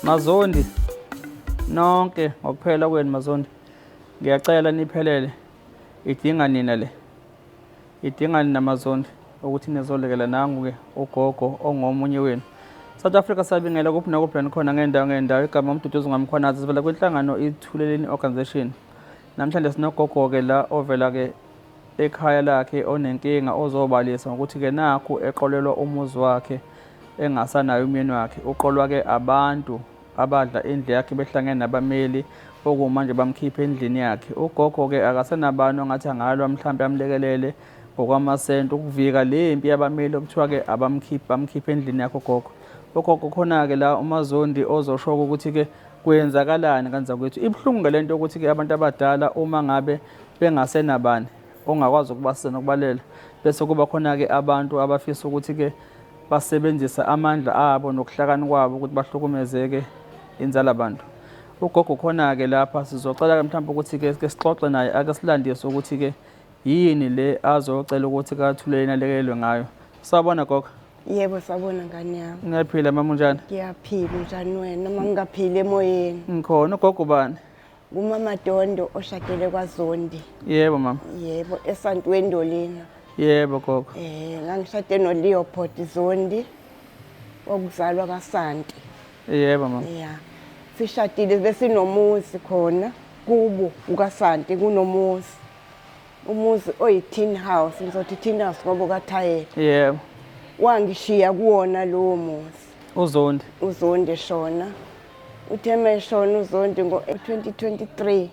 Mazondi nonke ngokuphela kwenu Mazondi, ngiyacela niphelele, idinga nina le, idinga nina Mazondi ukuthi nizolekela nangu-ke ugogo ongomunye wenu. South Africa sabingela kuphi nakuphi khona ngendawo igama uMduduzi Ngamkhwanazi sivela kwinhlangano Ithuleleni Organization. Namhlanje sinogogo-ke la ovela-ke ekhaya lakhe onenkinga ozobalisa ngokuthi-ke nakhu eqolelwa umuzi wakhe engasanayo umyeni wakhe. Uqolwa-ke abantu abadla indlu yakhe behlangene nabameli okumanje bamkhipha endlini yakhe. Ugogo-ke akasenabani ongathi angalwa mhlawumbe amlekelele ngokwamasenti ukuvika le mpi yabameli okuthiwa-ke bamkhipha endlini yakhe ugogo. Ugogo khona-ke la uMazondi ozosho ukuthi-ke kwenzakalani kanza kwethu. Ibhlungu lento yokuthi-ke abantu abadala uma ngabe bengasenabani ongakwazi ukubasiza nokubalela, bese kuba khona-ke abantu abafisa ukuthi-ke basebenzisa amandla abo nokuhlakani kwabo ukuthi bahlukumezeke inzala abantu. Ugogo khona-ke lapha sizocela-ke mhlawumbe ukuthi-ke sixoxe naye ake silandise ukuthi-ke yini le azocela ukuthi kaThuleleni alekelwe ngayo. Sawubona gogo. Yebo sabona ngani yami. Ngiyaphila mama unjani? Ngiyaphila njani wena noma ngingaphili emoyeni? Ngikhona. Ugogo bani? Umama Dondo oshadele kwaZondi. Yebo mama. Yebo eSantweni Ndolina. Yebo gogo. Ngangishade noLeopold Zondi okuzalwa kaSanti. Yebo mama. Yeah. Sishadile besinomuzi khona kubo ukaSanti kunomuzi. Umuzi oyi-tin house, ngizothi tin house ngoba kaThayela. Yebo. Wangishiya kuwona lowo muzi. uZondi. uZondi shona. Utheme shona uZondi ngo-2023.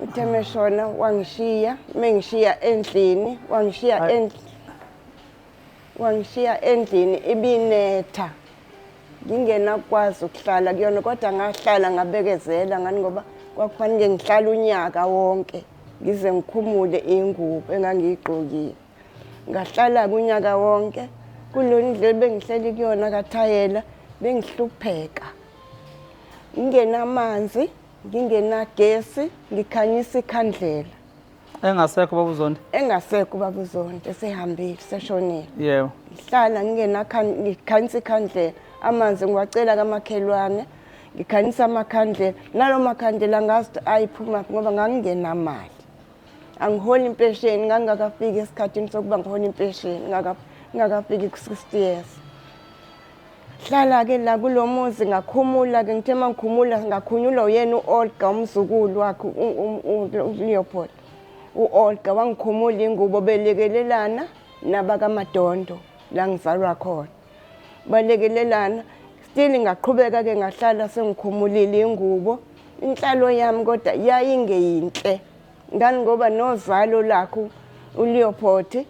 Utheme shona wangishiya, mengishiya endlini, wangishiya endlini ibinetha. Ngingenakwazi ukuhlala kuyona kodwa ngahlala ngabekezela ngani ngoba kwakufanele ngihlala unyaka wonke ngize ngikhumule ingubo engangiyigqokile. Ngahlala kunyaka wonke kulona ndlela bengihleli kuyona kaThayela bengihlupheka. Ngingenamanzi, ngingenagesi, ngikhanyisa ikhandlela. Engasekho baba uZondi? Engasekho baba uZondi, esehambile, seshonile. Yebo. Ngihlala ngikhanyisa ikhandlela. Amanzi ngiwacela kamakhelwane, ngikhanyisa amakhandlela. Nalo makhandlela ngazi ukuthi ayiphuma ngoba ngangingenamali. Angiholi impesheni, ngangakafiki esikhathini sokuba ngiholi impesheni, ngakafiki ku-60 years. Hlala-ke la kulo muzi ngakhumula-ke ngithe uma ngikhumula ngakhunyulwa uyena u-Olga umzukulu wakhe uLeopold. U-Olga wangikhumula ingubo belekelelana nabakaMadondo la ngizalwa khona. Balekelelana still ngaqhubeka-ke ngahlala sengikhumulile ingubo. Inhlalo yami kodwa yayingeyinhle. Ngani ngoba nozalo lakho uLeopold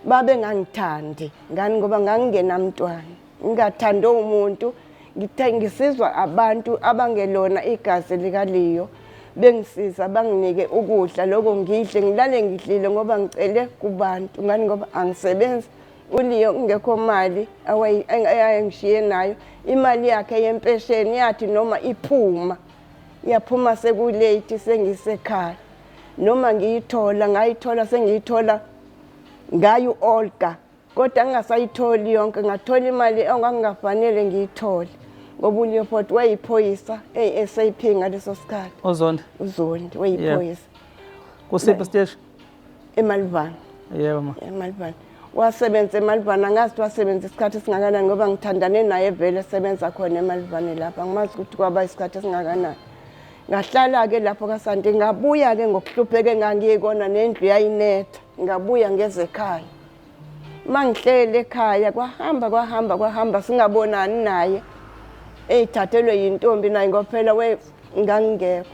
babe ngangithandi. Ngani ngoba ngangingenamntwana. Ngingathanda umuntu, ngisizwa abantu abangelona igazi likaLeo bengisiza banginike ukudla lokho ngidle ngilale ngidlile ngoba ngicele kubantu. Ngani ngoba angisebenzi. uLeo ngekho mali ayengishiye nayo, imali yakhe yempesheni yathi noma iphuma yaphuma sekulate sengisekhaya. Noma ngiyithola ngayithola sengiyithola ngayo Olga kodwa ngingasayitholi yonke, ngathola imali engangafanele ngiyithole ngoba uLeopold wayiphoyisa eSAP ngaleso sikhathi. uZondi wayiphoyisa. Kusiphi station? eMalvana. Yebo ma. eMalvana. Wasebenza eMalvana, ngazi wasebenza isikhathi esingakanani ngoba ngithandane naye vele esebenza khona eMalvana lapha. Ngimazi ukuthi kwaba isikhathi esingakanani. Ngahlala-ke lapho kaSanti, ngabuya-ke ngokuhlupheka ngangiyikona nendlu yayinetha. Ngabuya ngeze ekhaya. Mangihlele ekhaya kwahamba singabonani naye. Eyithathelwe yintombi naye ngoba phela ngangingekho.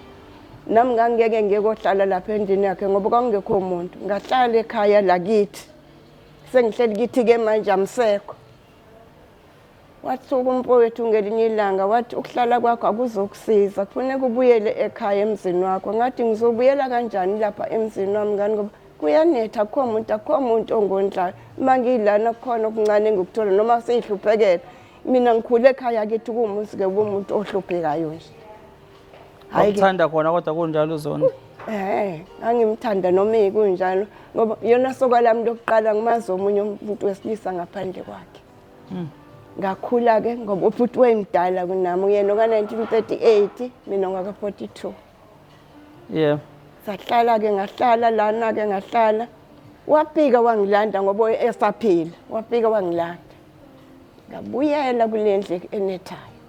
Nami ngangeke ngiyohlala lapha endlini yakhe ngoba kwakungekho umuntu. Ngahlala ekhaya lakithi. Sengihleli kithi-ke manje amsekho. Wathi umfowethu ngelinye ilanga wathi ukuhlala kwakho akuzokusiza, kufanele ubuyele ekhaya emzini wakho. Ngathi ngizobuyela kanjani lapha emzini wami ngani ngoba kuyanetha, akukho umuntu ongondlayo. Uma ngilana kukhona okuncane engikuthola noma seyihluphekela. Mina ngikhule ekhaya kithi kuwumuzi-ke umuntu ohluphekayo nje. Awuthanda khona kodwa kunjalo uZondi? Ngangimthanda noma kunjalo ngoba yona soka lami lokuqala ngimazi omunye umuntu wesilisa ngaphandle kwakhe. ngakhula ke ngoba ubhuti wayemdala kunami uyena ka-1938 mina ngaka-42 yeah. sahlala ke ngahlala lana ke ngahlala wafika wangilanda ngoba esaphila wafika wangilanda ngabuyela kule ndlu enethayo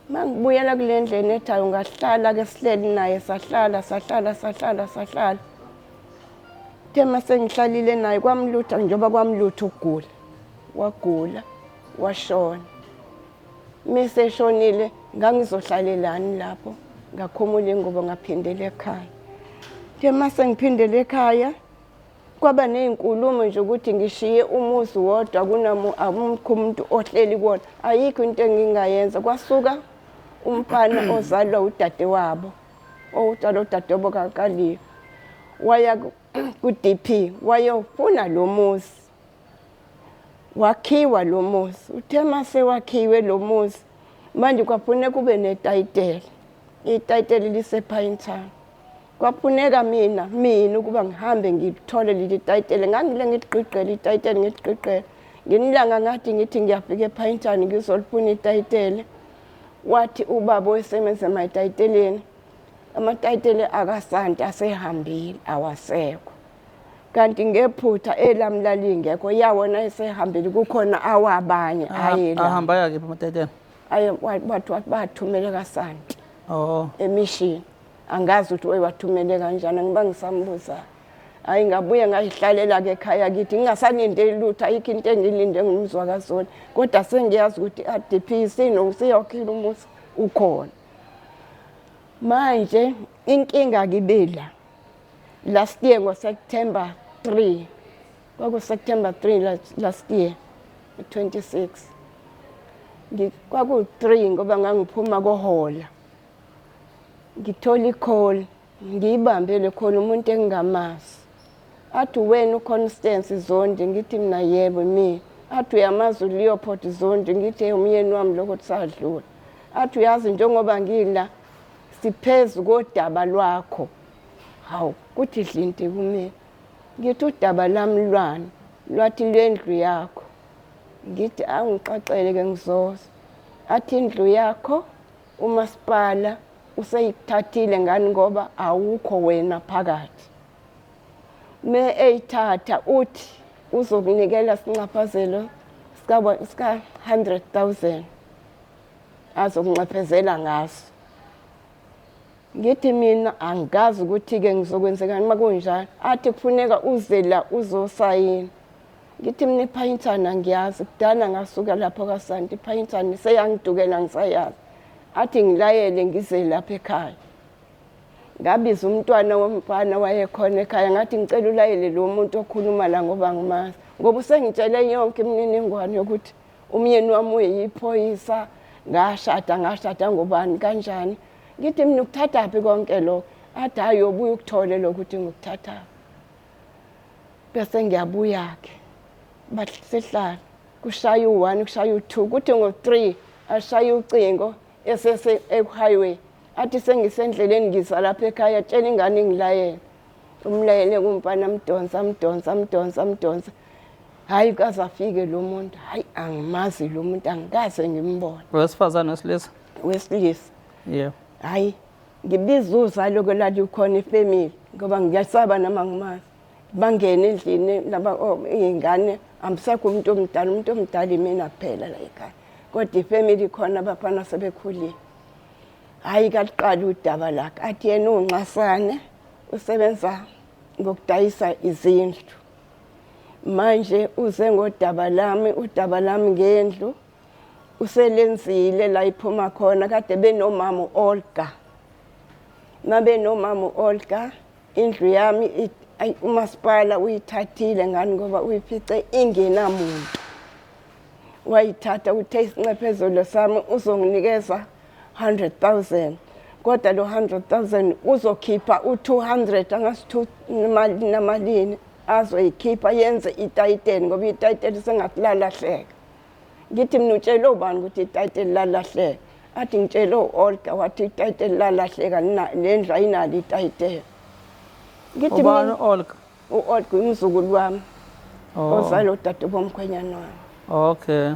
mangibuyela kule ndlu enethayo ngahlala ke sihleli naye sahlala tema sengihlalile naye kwamlutha njengoba kwamlutha ukugula wagula washona mise eshonile ngangizohlalelani lapho ngakhumula ingubo ngaphindela ekhaya tema sengiphindela ekhaya kwaba nezinkulumo nje ukuthi ngishiye umuzi wodwa kunamukho umuntu ohleli kuona ayikho into engingayenza kwasuka umfana ozalwa udade wabo owutshala udadewabo kaKaliwe waya ku-DP wayofuna lo muzi wakhiwa lo muzi uthe mase wakhiwe lo muzi manje kwafuneka kube netayitela itayitela lisepayintana kwafuneka mina ukuba ngihambe ngithole leli tayitela ngangile ngigqigqela itayitela ngigqigqela ngenilanga ngathi ngithi ngiyafika ePhayintana ngizolifuna itayitela wathi ubaba osebenza emayitayiteleni amatayitele akaSanti asehambile awasekho kanti ngephutha elamlali ngekho yawona esehambile kukhona awabanye ayela ahamba yake amatayitela aye wathi bathumele kaSanti emishini angazi ukuthi wathumele kanjani ngiba ngisambuza hayi ngabuye ngayihlalela ke ekhaya kithi ngingasalindeli lutho ayikho into engilinde ngumzwa kaZoni kodwa sengiyazi ukuthi aDP sinokusiyokhila umuzi ukhona manje inkinga kibela last year ngoSeptember 3 kwakuSeptember 3 last year 26 kwaku-3 ngoba ngangiphuma kohola ngithola i-call ngiyibambe le call umuntu engingamazi athi wena uConstance Zondi ngithi mina yebo mina athi uyamazi uLeopold Zondi ngithi umyeni wami lokho kusadlula athi uyazi njengoba ngila siphezulu kodaba lwakho hawu kuthi dlinti kumina ngithi udaba lami lwani lwathi lwendlu yakho ngithi angixaxele ke ngizoza athi indlu yakho umasipala useyithathile ngani ngoba awukho wena phakathi me eyithatha uthi uzokunikela sincaphazelo sika 100,000 azokuncaphezela ngaso ngithi mina angazi ukuthi ke ngizokwenzekani makunjalo athi kufuneka uze la uzosayina ngithi mina ePhayintana ngiyazi kudala ngasuka lapho kaSanti ePhayintana seyangidukela ngisayazi athi ngilayele ngize lapha ekhaya ngabiza umntwana womfana wayekhona ekhaya ngathi ngicela ulayele lo muntu okhuluma la ngoba ngimazi ngoba usengitshele yonke imininingwane yokuthi umyeni wami uyiphoyisa ngashada ngobani kanjani ngithi mina ukuthatha phi konke lokho athi hayi yobuya ukuthole lokuthi ngikuthatha bese ngiyabuya ke bathi sihlala kushaya u1 kushaya u2 kuthi ngo3 ashaya ucingo esese ehighway athi sengisendleleni ngisa lapha ekhaya tshela ingane ngilayele umlayele kumfana mdonsa hayi kaze afike lo muntu hayi angimazi lo muntu angikaze ngimbone wesifazana wesilisa wesilisa yeah hayi ngibiza uzalo kwelali ukhona ifamily ngoba ngiyasaba nama ngimazi bangena endlini laba ingane amsekho umuntu omdala imina kuphela la ekhaya kodwa ifamily khona abafana sebekhulile hayi kaqala udaba lakhe athi yena unxasane usebenza ngokudayisa izindlu manje uze ngodaba lami ngendlu uselenzile la iphuma khona kade benomama Olga mabe nomama Olga indlu yami umasipala uyithathile ngani ngoba uyifice ingenamuntu wayithatha uthe isincephezelo sami uzonginikeza 100,000 kodwa lo 100,000 uzokhipha u200 angasi namalini azoyikhipha yenze itayiteli ngoba itayiteli sengakulalahleka ngithi mina utshela ubani ukuthi itayiteli lalahleka athi ngitshela uOlga wathi itayiteli lalahleka lendlu ayinalo itayiteli ngithi ubani uOlga uOlga umzukulu wami ozalo dadewabo bomkhwenyana wami okay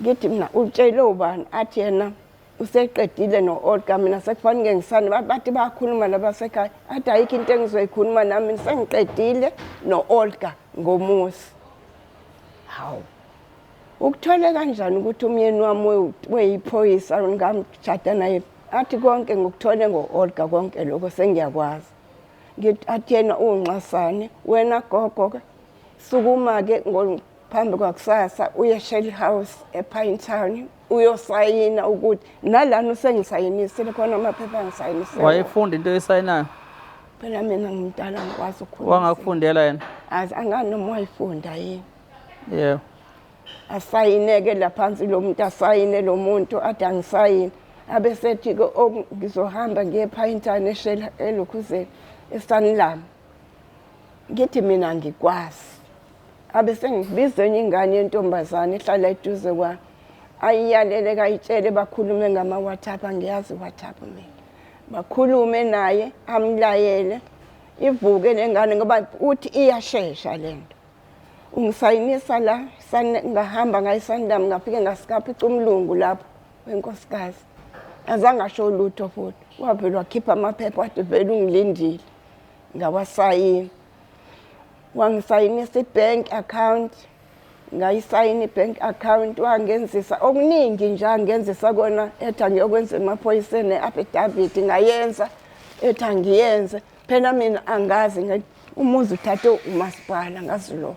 ngithi mina utshele ubani athi yena useqedile no-Olga mina sekufanele ngisane bathi bayakhuluma labasekhaya athi ayikho into engizoyikhuluma nami sengiqedile no-Olga ngomusi. Hawu ukuthole kanjani ukuthi umyeni wami weyiphoyisa ngamjada naye athi konke ngikuthole ngo-Olga konke lokho sengiyakwazi. Ngithi athi yena uNxasane wena gogo sukuma-ke phambi kwakusasa uye Shell House ePine Town uyosayina ukuthi nalana usengisayinisile khona amaphepha angisayinisile. Wayefunda into esayinayo? Phela mina ngimdala ngikwazi ukukhuluma. Wangakufundela yena? Angani noma wayifunda yini. Yebo. Asayineke laphansi lo muntu asayine lo muntu athi angisayini abesethi ngizohamba ngiye ePine Town eShell eLukhuzeni eSanlam. Ngithi mina ngikwazi. Abese ngibiza enye ingane yentombazane ehlala eduze kwami. Ayiyalele kayitshele bakhulume ngama WhatsApp angiyazi WhatsApp mina. Bakhulume naye amlayele ivuke lengane ngoba uthi iyashesha lento. Ungisayinisa la ngahamba ngayiSanlam ngafike ngasikapha icumlungu lapho wenkosikazi. Azange asho lutho futhi. Wavela wakhipha amaphepha wathi vele ungilindile. Ngawasayina. Wangisayinisa ibank account ngayisayina ibank account wangenzisa okuningi nje angenzisa kona ethi ngiyokwenza emaphoyiseni affidavit ngayenza ethi ngiyenze phela mina angazi umuzi uthathe umasipala ngazi lokho.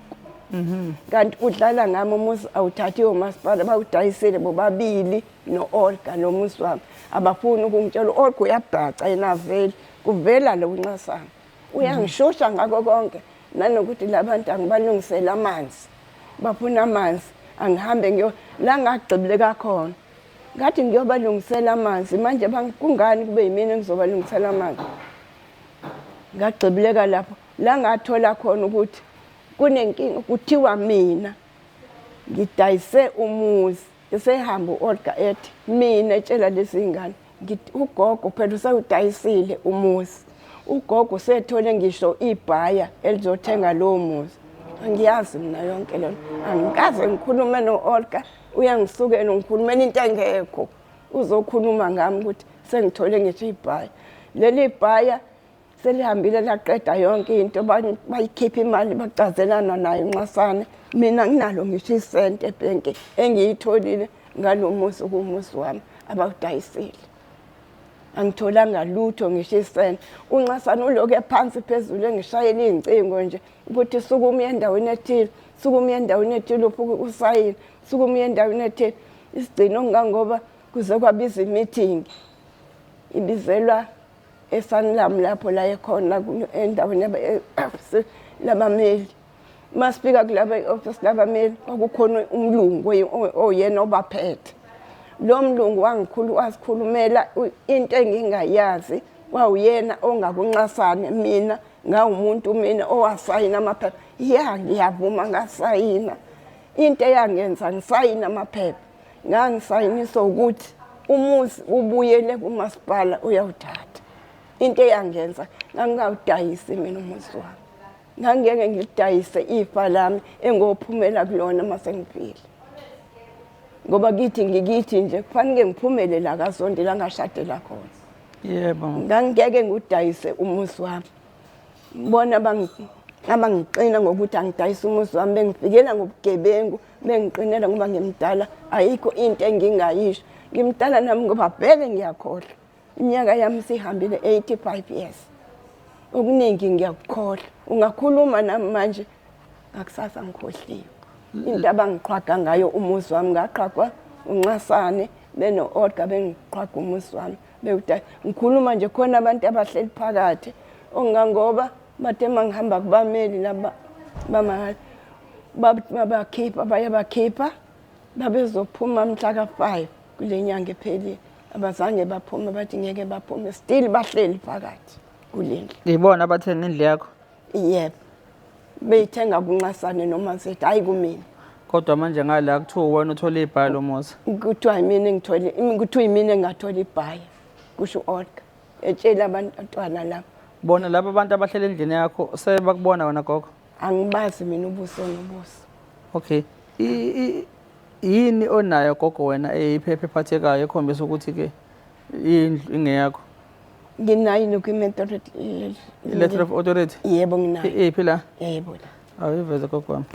Kanti udlala ngami umuzi awuthathi umasipala bawudayisele bobabili no-Olga nomuzi wami abafuni ukungitshela uOlga uyabhaca yena vele kuvela lo uNxasana uyangishusha ngako konke nanokuthi labantu angibalungisela amanzi bafuna amanzi angihambe la ngagcibile kakhona ngathi ngiyobalungisela amanzi manje kungani kube yimina engizobalungisela amanzi ngagcibileka lapho la ngathola khona ukuthi kunenkinga kuthiwa mina ngidayise umuzi esehamba uOlga ethi mina etshela lesingane ngithi ugogo phela usewudayisile umuzi ugogo sethole ngisho ibhaya elizothenga lo muzi. Angiyazi mina yonke lento angikaze ngikhulume noOlga uyangisukela ngikhulumela into engekho uzokhuluma ngami ukuthi sengithole ngisho ibhaya leli ibhaya selihambile laqeda yonke into bayikhipha imali bacazelana naye uNxasane mina nginalo ngisho isente ebhenki engiyitholile ngalomuzi kumuzi wami abawudayisile. Angitholanga lutho ngisho isente uNxasane uloke ephansi phezulu engishayela izincingo nje ukuthi sukuma endaweni ethile sukuma endaweni ethile usayini sukuma endaweni ethile isigcino ngangoba kuze kwabiza imeeting ibizelwa eSanlam lapho la ekhona endaweni labameli masifika kulaba office labameli kwakukhona umlungu oyena obaphethe lo mlungu wasikhulumela into engingayazi wawuyena ongakuNxasane mina ngawumuntu mina owasayina amaphepha ngiyavuma ngasayina into eyangenza ngisayina amaphepha ngangisayinisa ukuthi umuzi ubuyele kumasipala uyawuthatha into eyangenza ngangawudayisi mina umuzi wami ngangeke ngidayise ifa lami engophumela kulona masengifile ngoba ngithi nje kufanele ngiphumele la kaZondi la ngashadela khona. Yebo. Ngangeke ngudayise umuzi wami. Ngibona abangiqina ngokuthi angidayise umuzi wami bengifikela ngobugebengu bengiqinela ngoba ngimdala ayikho into engingayisho. Ngimdala nami ngoba vele ngiyakhohlwa. Iminyaka yami sihambile 85 years. Okuningi ngiyakukhohlwa. Ungakhuluma nami manje ngakusasa ngikhohliwe. Into abangiqhaga ngayo umuzi wami ngaqhagwa uNxasane beno-Olga bengiqhaga umuzi wami ngikhuluma nje khona abantu abahleli phakathi ongangoba bathe mangihamba kubameli laba babakhipha bayabakhipha babezophuma mhla ka5 kule nyanga ephelile abazange baphuma bathi ngeke baphume still bahleli phakathi kulendlu. Ngibona abathenga indlu yakho? Yebo. Beyithenga kuNxasane noma sethi hayi kumina. Kodwa manje ngala kuthiwa wena uthola ibhaya lomuzi. Kuthiwa yimina engathola ibhaya. Kusho uOlga. Etshela abantwana lapho. Bona laba abantu abahlela endlini yakho sebakubona wena gogo? Angibazi mina ubuso nobuso. Okay. yini onayo gogo wena eyiphepha ephathekayo ekhombisa ukuthi ke indlu ingeyakho? Nginayo i-document I-letter of authority? yebo nginayo. Iphi la? Yebo la. Awuyiveze gogo wami.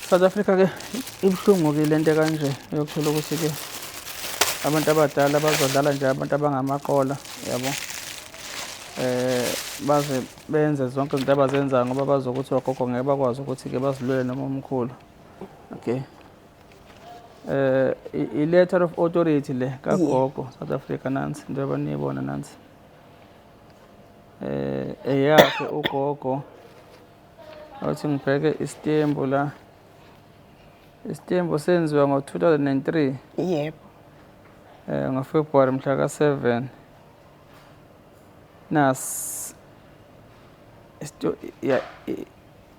South Africa ke ibuhlungu ke lento kanje yokuthola ukuthi ke abantu abadala bazodlala nje abantu abangamaqola, yabo. Baze benze zonke izinto abazenzayo ngoba bazokuthi ogogo ngeke bakwazi ukuthi ke bazilwele noma umkhulu. Okay. I-letter of authority le kagogo South Africa nansi njengoba niyibona nansi. Eyakhe ugogo awuthi ngibheke istembu la. Istembu senziwa ngo-2003. Yebo. ngoFebruary mhla ka-7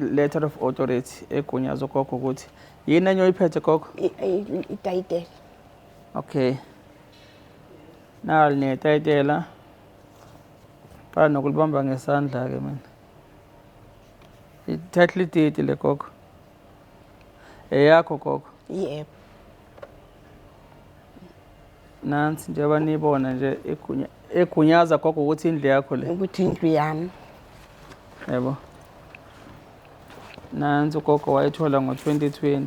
letter of authority egunyaza ugogo ukuthi yini enye oyiphethe gogo? Itayitela. Okay. Nali netayitela bhala nokulibamba ngesandla ke mina. I-title deed le gogo eyakho gogo? Yebo. Nansi njengoba niyibona nje egunyaza gogo ukuthi indlu yakho le. Ukuthi indlu yami. Yebo. Nansi ugogo wayithola ngo-2020.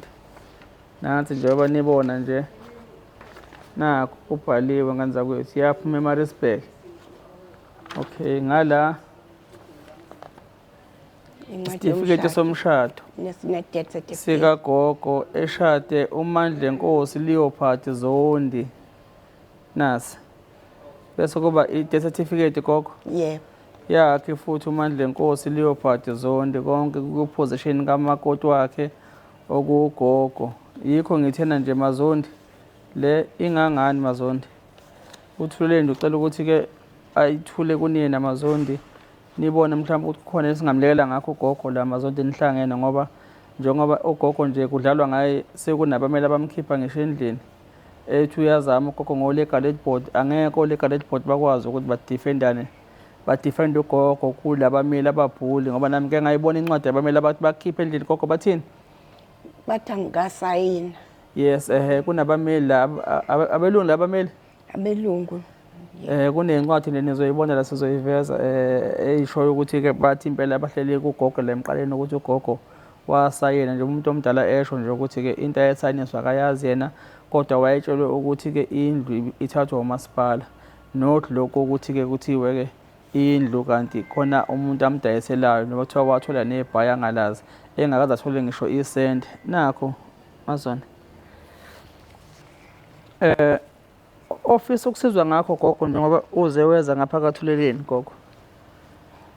Nansi njengoba nibona nje nakho kubhaliwe nganza kwethu yaphuma eMaritzburg. Okay, ngala isitifiketi somshado ne-death certificate sikagogo eshade uMandlenkosi Leopold Zondi. Nasi bese kuba i-death certificate gogo? Yebo. Yakhe futhi uMandlenkosi Leopold Zondi konke ku-position kamakoti wakhe okugogo. Yikho ngithena nje Mazondi le ingangani Mazondi? Uthule nje ucela ukuthi ke ayithule kunina Mazondi. Nibone mhlawumbe ukuthi kukhona esingamlekela ngakho ugogo la Mazondi nihlangene ngoba njengoba ugogo nje kudlalwa ngaye sekunabameli abamkhipha ngisho endlini. Ethi uyazama ugogo ngo-legal aid board angeke o-legal aid board bakwazi ukuthi badefende ugogo kulabameli ababhuli ngoba nami ke ngayibona incwadi yabameli abathi bakhipha endlini gogo bathini? Bathi angasayina. Yes, kunabameli la abelungu labameli? Abelungu. Kunencwadi nizoyibona la sizoyiveza eyishoyo ukuthi ke bathi impela abahleli kugogo la emqaleni ukuthi ugogo wasayena nje umuntu omdala esho nje ukuthi ke into ayesayiniswa akayazi yena kodwa wayetshelwe ukuthi ke indlu ithathwa umasipala. Not lokho ukuthi ke kuthiwe ke indlu kanti khona umuntu amdayiselayo noma kuthiwa wathola nebhaya angalazi engakaze athole ngisho isenti. Nakho Mazona ofisa ukusizwa ngakho gogo njengoba uze weza ngaphakathi uleleni gogo.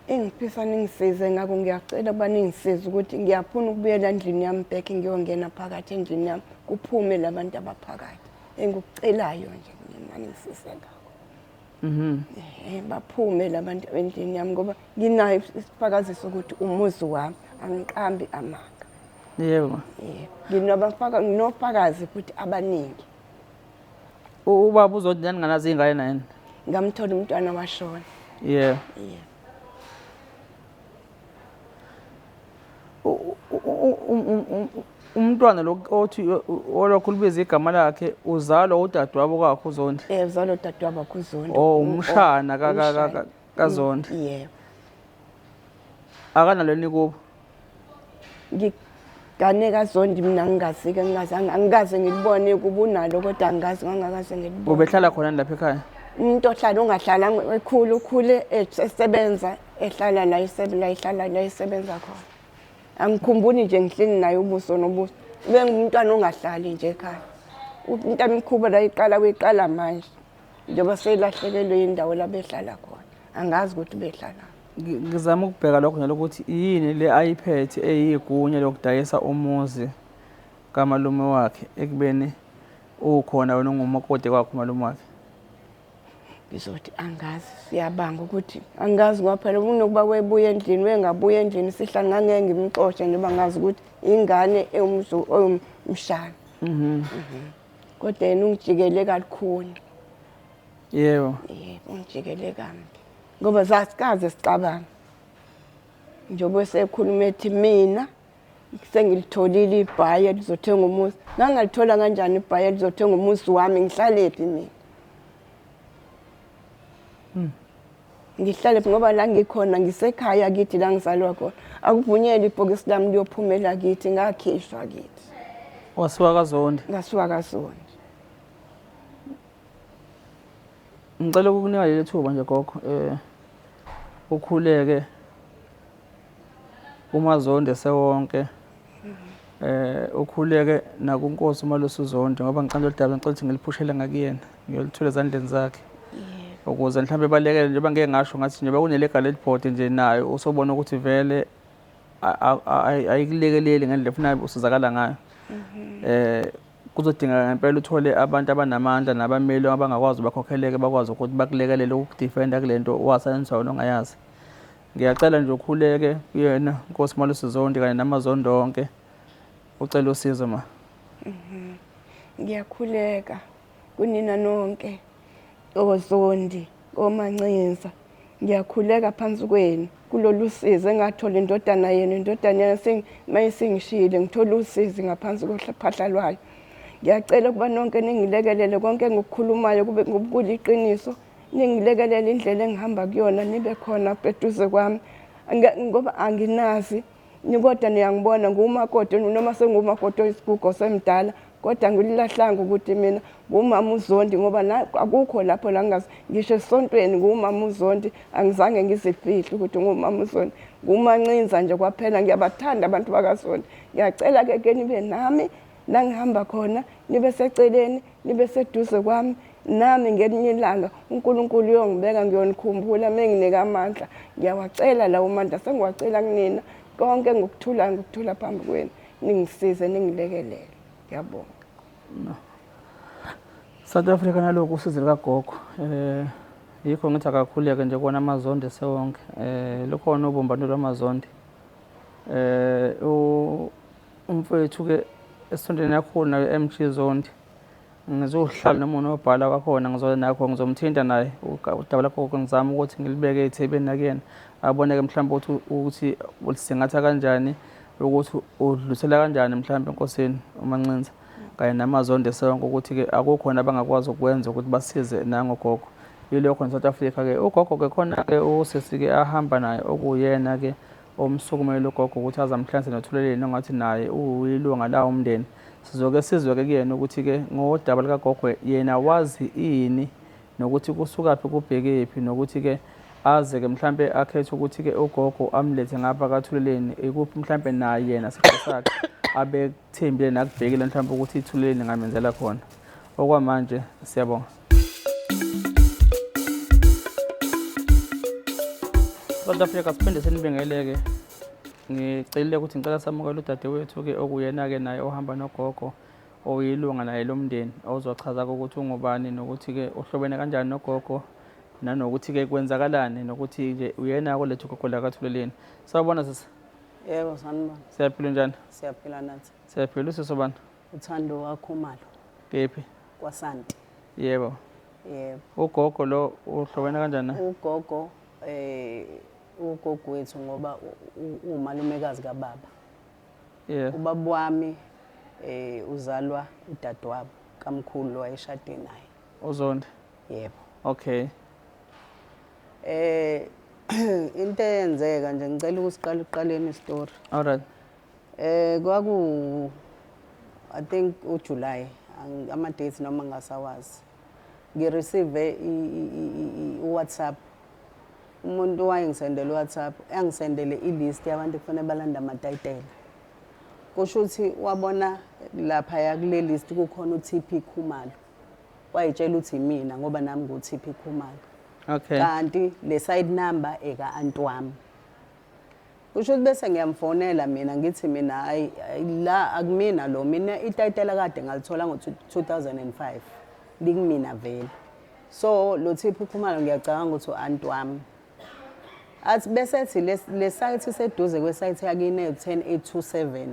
Engifisa ningisize ngako ngiyacela ukuba ningisize ukuthi ngiyafuna ukubuyela endlini yami back ngiyongena phakathi endlini yami kuphume labantu abaphakathi. Engikucelayo nje mina ningisize ngako. Baphume labantu endlini yami ngoba nginayo isifakaziso ukuthi umuzi wami angiqambi amanga. Yebo. Nginofakazi futhi abaningi. Ubaba uzothi ninganazi ingane nani? Ngamthola umntwana washona. Yeah. Umntwana lo othi olokhu libiza igama lakhe uzalwa udadewabo kwakho uZondi? Uzalwa udadewabo kuZondi. Umshana kaZondi. Yebo. Akanalweni kubo? Ngigane kaZondi mina angikaze ngilibone kuba unalo kodwa angikaze ngangakaze ngilibone. Ubehlala khona lapha ekhaya? Umuntu ohlala ongahlala ekhule esebenza ehlala la isebenza khona. Angikhumbuli nje ngihleli naye ubuso nobuso. Bengumntwana ongahlali nje ekhaya. Umntana imikhuba la iqala manje. Njengoba selahlekelwe indawo la behlala khona. Angazi ukuthi behlala. Ngizama ukubheka lokho nalokuthi yini le ayiphethe eyigunya lokudayisa umuzi kamalume wakhe ekubeni ukhona wena ungumakoti kwakho malume wakhe. Ngizothi angazi siyabanga ukuthi angazi ngoba phela unokuba webuya endlini wengabuya endlini sihlala ngeke ngimxoxe njengoba ngazi ukuthi ingane eyumshana. Kodwa yena ungijikele kalukhuni. Yebo. Ungijikele kambi. Ngoba zasikaze sicabanga. njengoba sekhuluma ethi mina sengilitholile ibhayi elizothenga umuzi. Ngangalithola kanjani ibhayi elizothenga umuzi wami ngihlalепhi mina? Ngihlalепhi ngoba la ngikhona ngisekhaya kithi la ngizalwa khona. Akuvunyelwe ibhokisi lami liyophumela kithi ngakhishwa kithi. Wasiwa kaZondi. Ngasuka kaZondi. Ngicela ukukunika leli thuba nje gogo ukhuleke umaZondi sewonke ukhuleke nakuNkosi uMalusi Zondi ngoba ngicela udaba ngicela ukuthi ngiliphushele ngakuyena ngiyolithola ezandleni zakhe ukuze mhlawumbe balekele njengoba ngeke ngasho ngathi njengoba kunelegal aid board nje nayo usobona ukuthi vele ayikulekeleli ngendlela ufuna usizakala ngayo kuzodingeka ngempela uthole abantu abanamandla nabameli abangakwazi bakhokheleke bakwazi ukuthi bakulekelele ukudefenda kulento wasanenzona ongayazi. Ngiyacela nje ukhuleke kuyena Nkosi Malusi Zondi kanye namaZondi onke ucela usizo ma. Ngiyakhuleka kunina nonke oZondi oMancinza. Ngiyakhuleka phansi kwenu kulolu sizo engathola indodana yenu indodana mayisingishile ngithola usizo ngaphansi kophahla lwayo. Ngiyacela kuba nonke ningilekelele konke ngokukhulumayo kube kuliqiniso ningilekelele indlela engihamba kuyona nibe khona eduze kwami ngoba anginazi kodwa niyangibona ngumakoti noma sengumakoti oyisigugo semdala kodwa ngililahlanga ukuthi mina ngumama uZondi ngoba akukho lapho la ngazi ngisho esontweni ngumama uZondi angizange ngizifihle ukuthi ngumama uZondi nguMancinza nje kwaphela. Ngiyabathanda abantu bakaZondi. Ngiyacela ke nibe nami la ngihamba khona nibe seceleni nibe seduze kwami nami ngelinye ilanga uNkulunkulu uyongibeka ngiyonikhumbula menginika amandla. Ngiyawacela lawo mandla sengiwacela kunina konke ngokuthula phambi kwenu ningisize ningilekelele. Ngiyabonga. South Africa naloko usizo likagogo yikho ngithi akakhuleke nje kona amaZondi sewonke lukhona ubumbano lwamaZondi umfowethu ke esondweni yakhona nayo MG Zondi ngizohlala noma unobhala wakhona ngizola nakho ngizomthinta naye udaba lakho ngizama ukuthi ngilibeke ethebeni nakuyena aboneke mhlawumbe ukuthi ulisingatha kanjani ukuthi udlulisela kanjani mhlawumbe enkosini uMancinza kanye namaZondi sonke ukuthi ke akukhona abangakwazi ukwenza ukuthi basize nangogogo. Yilokho eSouth Africa ke ugogo ke khona ke usisi ke ahamba naye okuyena ke omsukumela ugogo ukuthi azamhlanze nothuleleni ongathi naye uyilunga la umndeni. Sizoke sizwe ke kuyena ukuthi ke ngodaba likagogo yena wazi ini nokuthi kusukaphi kubhekephi nokuthi ke aze ke mhlambe akhethe ukuthi ke ugogo amlethe ngapha kathuleleni ikuphi mhlambe naye yena sikhathi abekuthembile nakubhekile mhlambe ukuthi ithuleleni ngamenzela khona. Okwamanje siyabonga. South Africa siphinde senibingeleke ngicelile ukuthi ngicela samukela udadewethu ke okuyena ke naye ohamba nogogo oyilunga naye lomndeni ozochaza ukuthi ungubani nokuthi ke uhlobene kanjani nogogo nanokuthi ke kwenzakalani nokuthi nje uyena kolethu gogo la kathuleleni. Sawubona sisi. Yebo sanibona. Siyaphila njani? Siyaphila nathi. Siyaphila usiso bani? Uthando waKhumalo. Kephi? KwaSanti. Yebo. Yebo. Ugogo lo uhlobene kanjani? Ugogo wethu ngoba umalumekazi kaBaba. Yeah. Ubaba wami uzalwa udadewabo kamkhulu wayeshade naye. uZondi. Yebo. Okay. Into eyenzeka nje ngicela ukusiqala uqaleni istory. All right. Kwaku I think uJuly ama dates noma ngasawazi. Ngireceive iWhatsApp. Umuntu wayengisendela uWhatsApp engisendele ilist yabantu kufanele balanda amatayitela. Kusho ukuthi wabona lapha ya kule list kukhona uTP Khumalo. Wayitshela ukuthi mina ngoba nami nguTP Khumalo. Okay. Kanti le side number eka Antwami. Kusho ukuthi bese ngiyamfonela mina ngithi mina ayi la akumina lo mina itayitela kade ngalithola ngo2005 likumina vele. So lo TP Khumalo ngiyacabanga ukuthi uAntwami. Athi bese ethi le site iseduze kwesite yakini 10827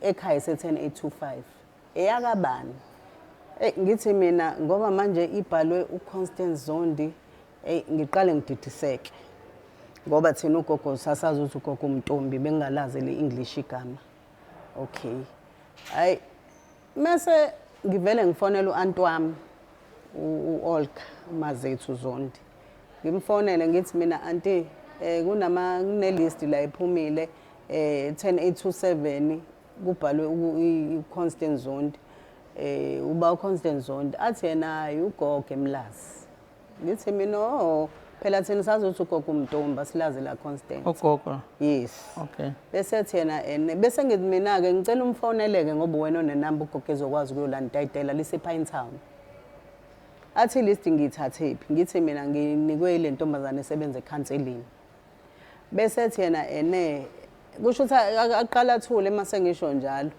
ekhaya se10825 eyakabani. Ngithi mina ngoba manje ibhalwe uConstance Zondi ngiqale ngididiseke. ngoba thina ugogo sasazi ukuthi ugogo uMntombi bengalazi le-English igama. Okay. Hayi mase ngivele ngifonela u-aunt wami u-Olga Mazethu Zondi. Ngimfonele ngithi mina auntie kune-list la iphumile 10827 kubhalwe u-Constant Zondi. Uba uConstant Zondi athi yena hayi ugogo eMlazi. Ngithi mina phela thina sazi ukuthi ugogo uMntombi asilazi la Constant. Ugogo. Yes. Okay. Bese ethi yena bese ngithi mina-ke ngicela umfoneleke ngoba wena onenamba ugogo ezokwazi ukuyolanda itayitela lise-Pinetown. Athi list ngiyithathephi ngithi mina nginikwe ile ntombazane esebenza ekhanselini. Bese ethi yena kusho ukuthi aqala athule mase ngisho njalo.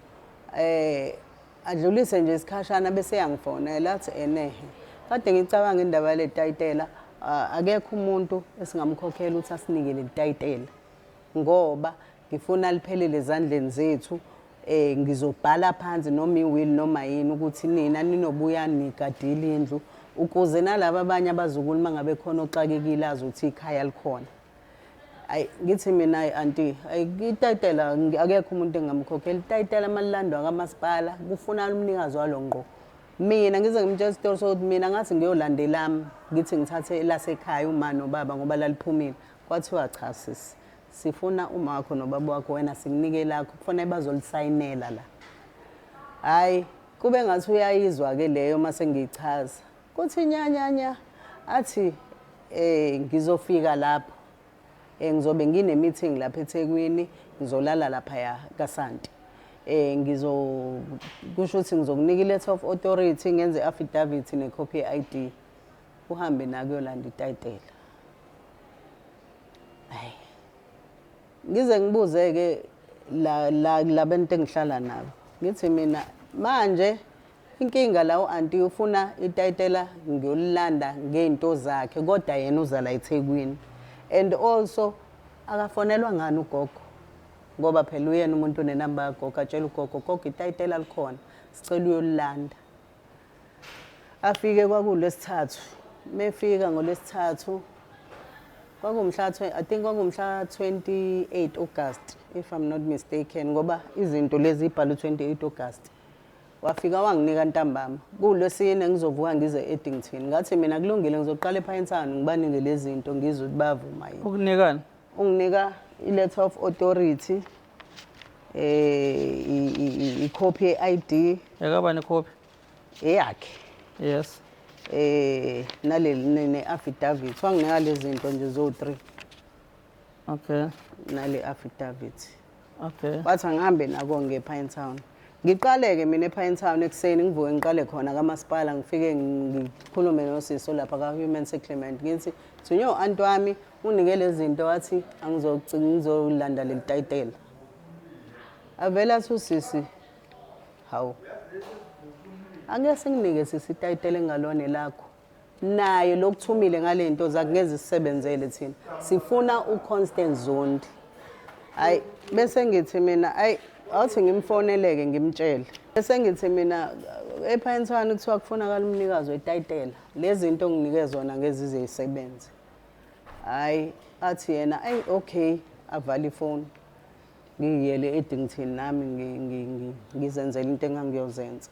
Adlulise nje isikhashana bese yangifonela athi kade ngicabanga indaba le tayitela akekho umuntu esingamkhokhela ukuthi asinike le tayitela ngoba ngifuna liphelele ezandleni zethu. Ngizobhala phansi noma iwill noma yini ukuthi nina ninobuya nigadile indlu ukuze nalabo abanye abazukulu mangabe khona oxakekile azi ukuthi ikhaya likhona. Ayi ngithi mina auntie itayitela akekho umuntu engamkhokhela itayitela malilandwa kamasipala kufuna umnikazi walo ngqo. Mina ngize ngimtshela isitori sokuthi mina ngathi ngiyolandelami ngithi ngithathe lasekhaya uma nobaba ngoba laliphumile kwathiwa cha sisi sifuna uma wakho nobaba wakho wena sikunike lakho kufanele bazolisayinela la. Hayi kube ngathi uyayizwa ke leyo mase ngiyichaza kuthi nyanyanya athi ngizofika lapho ngizobe ngine meeting lapha eThekwini ngizolala lapha ya kaSanti. Kusho ukuthi ngizokunika i-letter of authority ngenze affidavit necopy ye-ID uhambe na kuyolanda itayitela. Hayi ngize ngibuze-ke labantu engihlala nabo ngithi mina manje inkinga la u-auntie ufuna itayitela ngiyolilanda ngey'nto zakhe kodwa yena uza la eThekwini and also akafonelwa ngani ugogo ngoba phela uyena umuntu onenamba yagogo atshela ugogo gogo itayitela likhona sicela uyolilanda. Afike kwakulesithathu mefika ngolesithathu I think kwangumhla 28 August if I'm not mistaken ngoba izinto lezi ibhalwe 28 August. Wafika wanginika ntambama kulesine ngizovuka ngize eDington ngathi mina kulungile ngizoqala ePinetown ngibanike lezi zinto ngizwe ukuthi bavuma yini. Ukunikani? Unginika i-letter of authority i-copy ye-ID. Yakabani copy? Eyakhe. Yes. Nale affidavit wanginika lezi zinto nje zo3. Okay. Nale affidavit. Okay. Bathi angihambe nako ngePinetown. Ngiqaleke mina ePinetown ekuseni ngivuke ngiqale khona kamasipala ngifike ngikhulume nosiso lapha ka-Human Settlement ngithi Thunyo aunt wami unike lezi zinto wathi ngizolanda le tayitela. Avela usisi hawu angeke singinike sisi itayitela engalone lakho naye lokuthumile ngale zinto zakungeze sisebenzele thina sifuna uConstant Zondi. Hayi bese ngithi mina awuthi ngimfoneleke ngimtshele bese ngithi mina ePinetown kuthiwa kufunakala umnikazi wetayitela lezi zinto nginike zona ngezize isebenze. Hayi athi yena okay avala ifoni ngiyele eDington nami ngizenzela into engangiyozenza.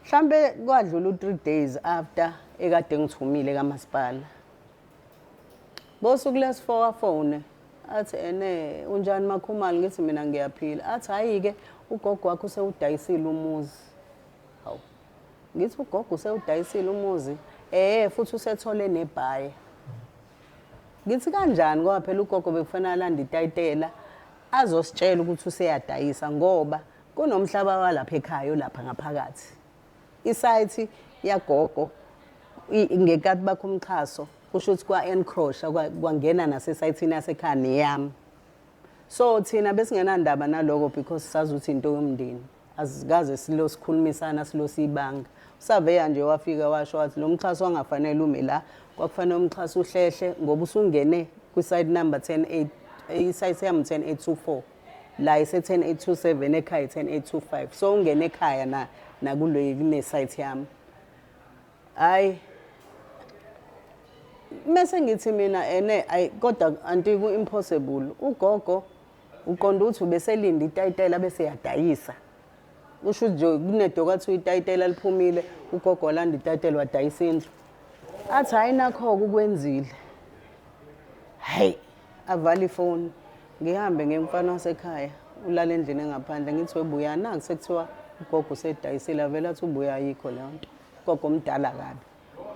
Mhlambe kwadlula u3 days after ekade ngithumile kamasipala bosuku lesi4 wafone athi unjani Makhumalo ngithi mina ngiyaphila athi hayi ke ugogo wakho usewudayisile umuzi. Hawu ngithi ugogo usewudayisile umuzi futhi usethole nebhaye. Ngithi kanjani ngoba phela ugogo bekufanele alanda itayitela azositshela ukuthi useyadayisa ngoba kunomhlaba walapha ekhaya lapha ngaphakathi. Isite yagogo ngekati bakho umxhaso kusho ukuthi kwa-encroacha kwangena nasesayithini yasekhaya neyami. So thina besingenandaba naloko because sazi ukuthi into yomndeni azikaze sikhulumisana silosibanga. Usaveya nje wafika washo wathi lo mxhaso wangafanele ume la kwakufanele umxhaso uhlehle ngoba usungene kwi-site number 108 isite yami 10824 la ise 10827 ekhaya 10825 so ungene ekhaya nakulo kune site yami. Hayi mase ngithi mina ayi kodwa anti ku impossible ugogo uqonda ukuthi ubeselinda itayitela bese yadayisa usho nje kunedoka athi itayitela liphumile ugogo walanda itayitela wadayisa indlu athi hayi nakho ukwenzile hey avala ifoni ngihambe ngemfana wasekhaya ulala endlini engaphandle ngithi webuya nangu sekuthiwa ugogo usedayisile avela athi ubuya ayikho leyo nto ugogo omdala kabi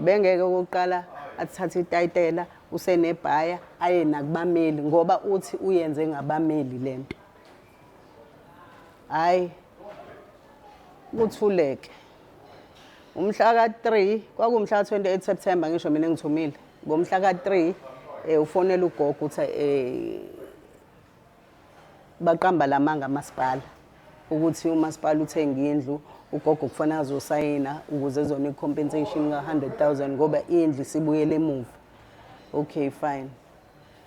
bengeke okokuqala athathe itayitela usenebhaya aye nakubameli ngoba uthi uyenze ngabameli lento hayi kuthuleke umhla ka3 kwakumhla 28 September ngisho mina ngithumile ngomhla ka3 ufonela ugogo uthi baqamba lamanga masipala ukuthi umasipala uthenga indlu ugogo kufanele azosayina ukuze ezona icompensation ka100,000 ngoba indlu sibuyele emuva okay fine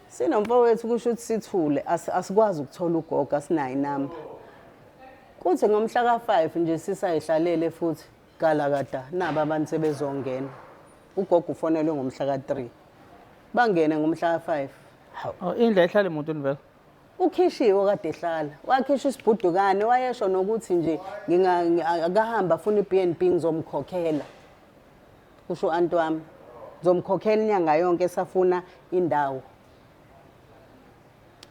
sinomfowethu kusho ukuthi sithule asikwazi ukuthola ugogo asinayo inamba kuthi ngomhla ka5 nje sisayihlalele futhi galakada naba abantu sebezongena ugogo ufonelwe ngomhla ka3 bangene ngomhla ka5 indla ehlala emotweni vele ukhishiwe kade ehlala wakhisha isibhudukane wayesho nokuthi nje akahamba afuna iBnB ngizomkhokhela kusho anti wami ngizomkhokhela inyanga yonke esafuna indawo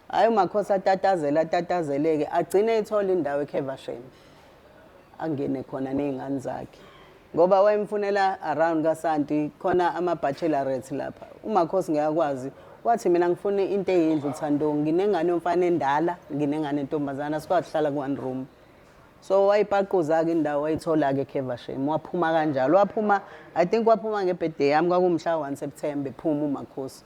hayi uMakhosi atatazeleke agcine ethola indawo eKevasham angene khona nezingane zakhe ngoba wayemfunela around kaSanti khona ama-bachelorettes lapha uMakhosi ngiyakwazi wathi mina ngifuna into eyindlu Thandong nginengane yomfana endala nginengane entombazana sikwazi hlala ku-one room so wayibhaquza-ke indawo wayithola-ke eKevasham waphuma kanjalo waphuma I think waphuma ngebirthday yami kwakumhla 1 September ephuma uMakhosi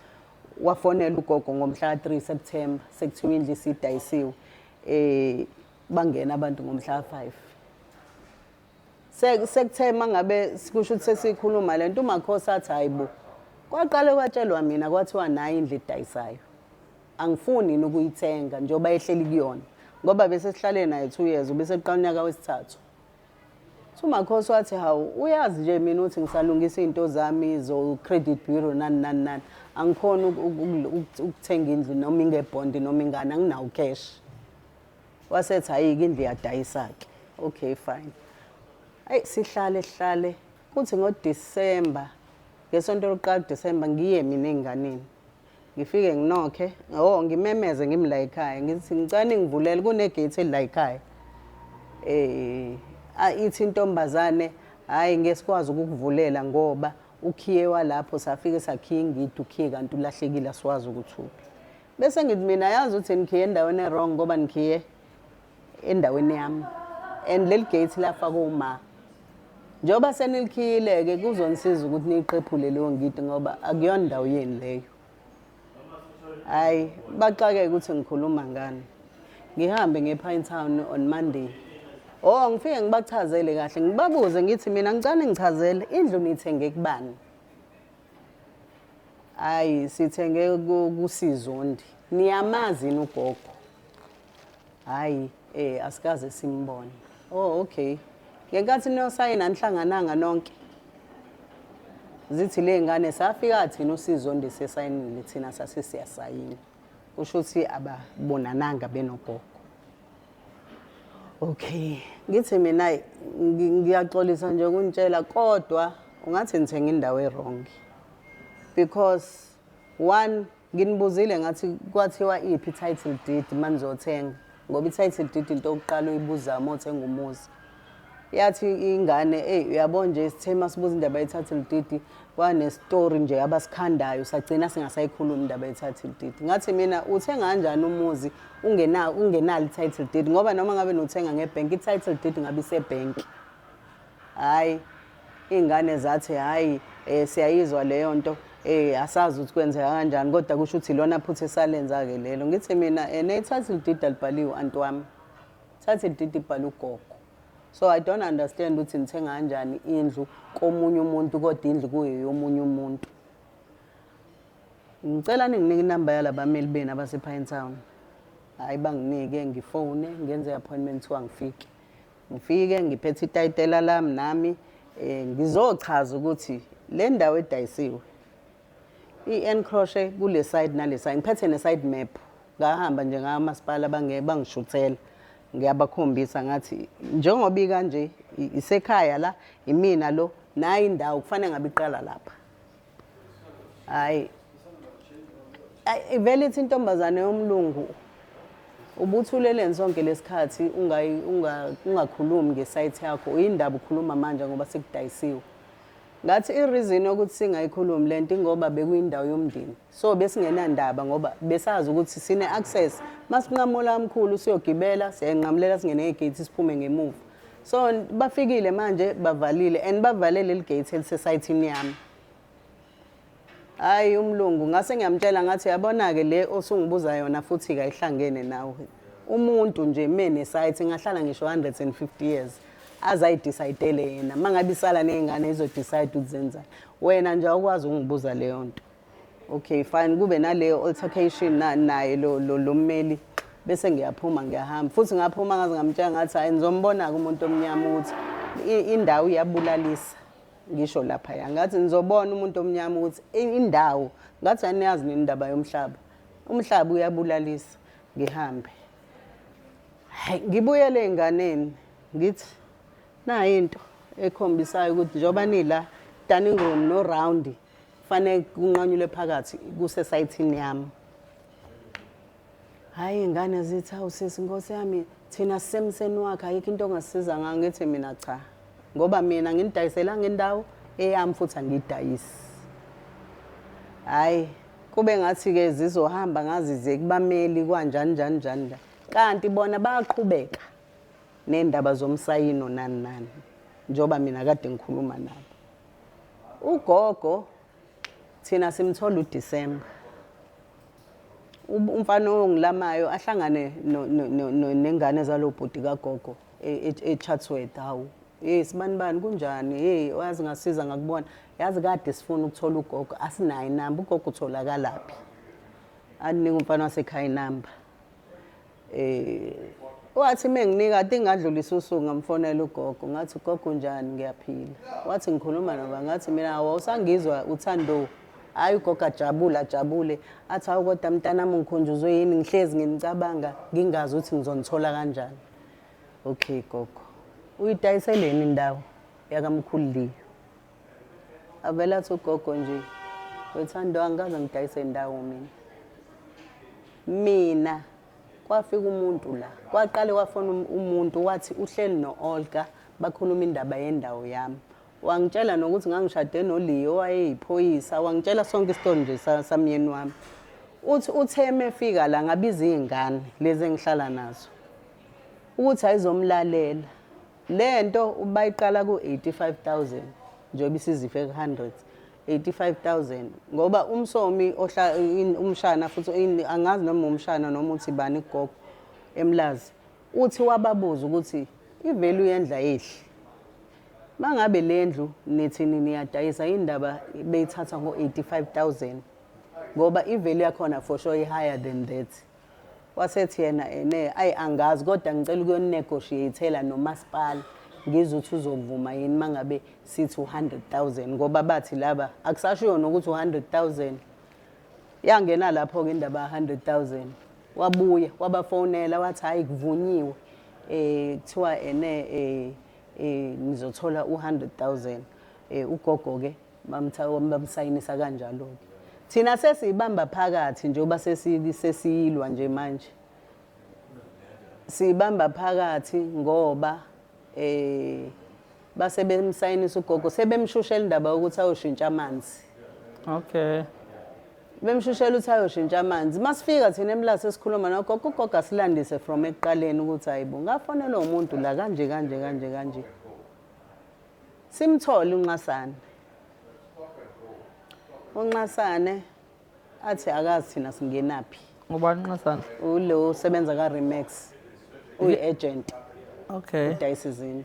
wafonela ugogo ngomhla 3 September sekuthiwa indlu isidayisiwe bangena abantu ngomhla 5 sekuthe mangabe kusho ukuthi sesikhuluma lento uMakhosi athi hayibo kwaqale kwatshelwa mina kwathiwa nayi indlu edayisayo angifuni ukuyithenga njengoba ehleli kuyona ngoba bese sihlale naye 2 years bese siqala unyaka wesithathu uMakhosi wathi hawu uyazi nje mina uthi ngisalungisa izinto zami zo credit bureau nani angikhona ukuthenga indlu noma ingebond noma ingane anginawo cash wasethi ayike indlu yadayisa ke okay fine ayi sihlale kuthi ngoDisemba ngesonto lokuqala December ngiye mina enganeni ngifike nginokhe ngimemeze ngimla ekhaya ngithi ngicane ngivulele kunegate la ekhaya ithi intombazane hayi ngesikwazi ukukuvulela ngoba ukhiye walapho safike sakhiya ingidi ukhiye kanti ulahlekile asiwazi ukuthi uphi bese ngithi mina yazi ukuthi ngikhiye endaweni wrong ngoba ngikhiye endaweni yami and leli gate lafa kuma njoba senilikhiyile-ke kuzonisiza ukuthi niyiqephule leyo ngidi ngoba akuyona ndawo yeni leyo hayi baxake ukuthi ngikhuluma ngani ngihambe ngePinetown on Monday ngifike ngibachazele kahle ngibabuze ngithi mina ngicane ngichazele indlu niyithenge kubani hayi sithenge kuSizondi niyamazi ugogo hayi asikaze simbone okay ngenkathi niyosayina nihlangananga nonke zithi le ngane safika thina uSizondi sesayinile thina sasisiyasayina kusho ukuthi ababonananga benogogo okay ngithi mina ngiyaxolisa nje kunitshela kodwa ungathi ngithenga indawo errong because one nginibuzile ngathi kwathiwa iphi title deed manizothenga ngoba i-title deed into yokuqala uyibuza uma uthenga umuzi yathi ingane uyabona nje isithema sibuza indaba ye-title deed kwanestory nje abasikhandayo sagcina singasayikhuluma indaba ye-title deed ngathi mina uthenga kanjani umuzi ungenalo i-title deed ngoba noma ngabe nothenga ngebhenki i-title deed ngabe isebhenki hayi ingane zathi hayi siyayizwa leyo nto asazi ukuthi kwenzeka kanjani kodwa kusho ukuthi lona phutha esalenza-ke lelo ngithi mina ne-title deed alibhaliwe anti wami title deed ibhale ugogo so I don't understand ukuthi nithenga kanjani indlu komunye umuntu kodwa indlu kuyo yomunye umuntu ngicela ninginike inamba yalabameli beni abasePinetown hayi banginike ngifone ngenze appointment ngifike ngiphethe itayitela lami nami ngizochaza ukuthi le ndawo edayisiwe i-encroche kule side nale side ngiphethe ne-side map ngahamba nje ngamasipala bangishuthela ngiyabakhombisa ngathi njengoba ikanje isekhaya la imina lo nayi indawo kufanele ngabe iqala lapha hayi vele ithi intombazane yomlungu ubuthuleleni sonke lesikhathi ungakhulumi ngesite yakho uyindaba ukhuluma manje ngoba sekudayisiwe ngathi i-reason yokuthi singayikhulumi lento ingoba bekuyindawo yomndeni so besingenandaba ngoba besazi ukuthi sine-access masinqamula amkhulu siyogibela siyanqamulela singene egate siphume ngemuva so bafikile manje bavalile and bavale leli gate elisesayithini yami hayi umlungu ngase ngiyamtshela ngathi yabona-ke le osungibuza yona futhi kayihlangene nawe umuntu nje mene-site ngahlala ngisho 150 years azayidicayidele yena mangabe isala ney'ngane izodicide ukuthi zenzani wena nje awukwazi ukungibuza leyo nto okay fine kube naleyo altercation naye lo mmeli bese ngiyaphuma ngiyahamba futhi ngaphuma ngaze ngamtshela ngathi hayi nizombona-ke umuntu omnyama ukuthi indawo iyabulalisa ngisho laphaya ngathi nizobona umuntu omnyama ukuthi indawo ngathi aniyazi nendaba yomhlaba umhlaba uyabulalisa ngihambe hayi ngibuyele ey'nganeni ngithi nayi into ekhombisayo ukuthi njengoba nila dining room no round kufanele kunqanyulwe phakathi kusesayithini yami hayi iy'ngane zithi hawu sisi nkosi yami thina sisemseni wakhe ayikho into ongasisiza ngayo ngithi mina cha ngoba mina nginidayiselanga indawo eyami futhi angiyidayisi hayi kube ngathi-ke zizohamba ngazize kubameli kwanjani njani njani kanti bona bayaqhubeka nendaba zomsayino nani nani njengoba mina kade ngikhuluma nabo ugogo thina simthola uDisemba umfana ongilamayo ahlangane nengane zalobhudi kagogo eChatsworth hawu sibani kunjani wazi ngasiza ngakubona yazi kade sifuna ukuthola ugogo asinayo inamba ugogo utholakalaphi aninga umfana wasekhaya inamba wathi menginika ade ngadlulisa usuku ngamfonela ugogo ngathi ugogo njani ngiyaphila wathi ngikhuluma noba ngathi mina awusangizwa uthando hayi ugogo ajabule athi hawu kodwa mntanami ngikhunjuzwe yini ngihlezi nginicabanga ngingazi ukuthi ngizonithola kanjani okay gogo uyidayiseleni indawo yakamkhulu Liyo avela athi ugogo nje wethando angaze ngidayise indawo mina kwafika umuntu la kwaqale kwafona umuntu wathi uhleli no-Olga bakhuluma indaba yendawo yami wangitshela nokuthi ngangishade noLiyo owayeyiphoyisa wangitshela sonke isitori nje samyeni wami uthi utheme efika la ngabiza iy'ngane lezi engihlala nazo ukuthi ayizomlalela lento bayiqala ku-85,000 njengoba isizife ku-100 85,000 ngoba umsomi umshana futhi angazi noma umshana noma uthi bani gogo eMlazi uthi wababuza ukuthi ivalue yendla ehli mangabe lendlu nethini niyadayisa indaba beyithatha ngo-85,000 ngoba ivalue yakhona for sure higher than that wasethi yena ayi angazi kodwa ngicela ukuyonegotiate-ela nomasipala ngizwe ukuthi uzovuma yini mangabe sithi 100,000 ngoba bathi laba akusashiyo nokuthi 100,000 yangena lapho-ke indaba 100,000 wabuya wabafonela wathi hayi kuvunyiwe kuthiwa ngizothola 100,000 ugogo-ke bamsayinisa kanjalo-ke thina sesiyibamba phakathi njengoba sesiyilwa nje manje siyibamba phakathi ngoba base bemsayinisa ugogo sebemshushela indaba ukuthi ayoshintsha amanzi okay bemshushela ukuthi ayoshintsha amanzi masifika thina eMlazi sesikhuluma nogogo ugogo asilandise from ekuqaleni ukuthi hayibo ngafonela umuntu la kanje simthole uNxasane athi akazi thina singenaphi ngubani uNxasane ulo sebenza ka-Remax uyi-agent okay udayisa izindlu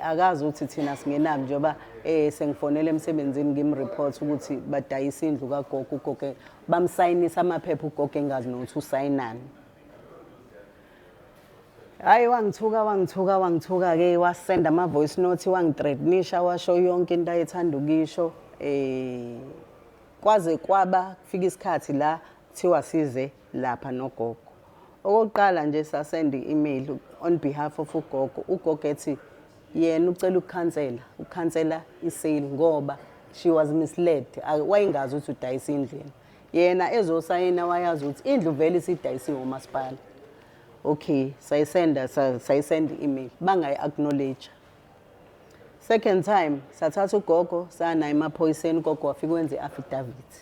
akazi ukuthi thina singenaphi njengoba sengifonela emsebenzini ngimreport ukuthi badayisa indlu kagogo ugogo bamsayinisa amaphepha ugogo engazi nokuthi usayinani hayi wangithuka-ke wasenda ama-voice note wangithreatenisha washo yonke into ayethanda ukisho kwaze kwaba kufika isikhathi la kuthiwa size lapha nogogo. Okokuqala nje sasenda i-email on behalf of ugogo. Ugogo ethi yena ucela ukukhansela i-sale ngoba she was misled. Wayingazi ukuthi udayisa indlu yena ezosayina wayazi ukuthi indlu vele isidayisiwe umasipala. Okay, sayisenda i-email bangayi-acknowledge. Second time sathatha ugogo sana emaphoyiseni ugogo wafika wenza i-affidavit.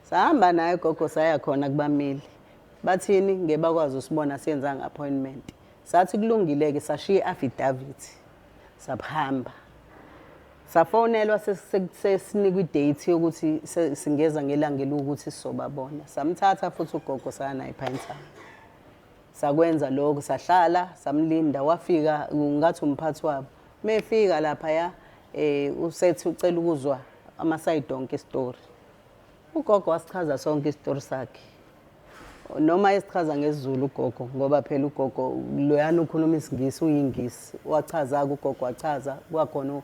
Sahamba naye ugogo saya khona kubameli. Bathini ngebakwazi usibona senza nge-appointment. Sathi kulungile-ke sashiya i-affidavit. Saphamba. Safonelwa sesinikwa i-date yokuthi singeza ngelanga elukuthi sisobabona. Samthatha futhi ugogo sana ePinetown. Sakwenza lokho sahlala samlinda wafika ngathi umphathi wabo. Mefika lapha ya usethi ucela ukuzwa ama-side onke story. Ugogo wasichaza sonke isitori sakhe. Noma esichaza ngesiZulu ugogo ngoba phela ugogo loyana ukhuluma isiNgisi uyingisi. Wachaza ugogo wachaza kwakhona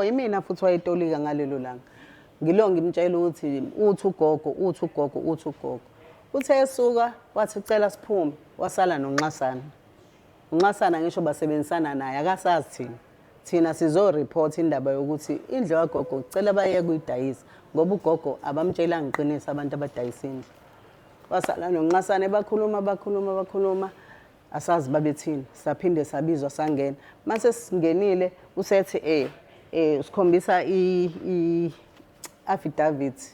imina futhi wayetolika ngalelo langa. Ngilo ngimtshela ukuthi uthi ugogo. Uthe esuka wathi cela siphume wasala noNxasana. uNxasana ngisho basebenzisana naye akasazi thina sizo-report indaba yokuthi indlu kagogo ucela baye kuyidayisa ngoba ugogo abamtshela ngiqinisa abantu abadayisa indlu. Wasala noNxasana bakhuluma asazi babethini saphinde sabizwa sangena. Mase singenile usethi usikhombisa i-affidavit.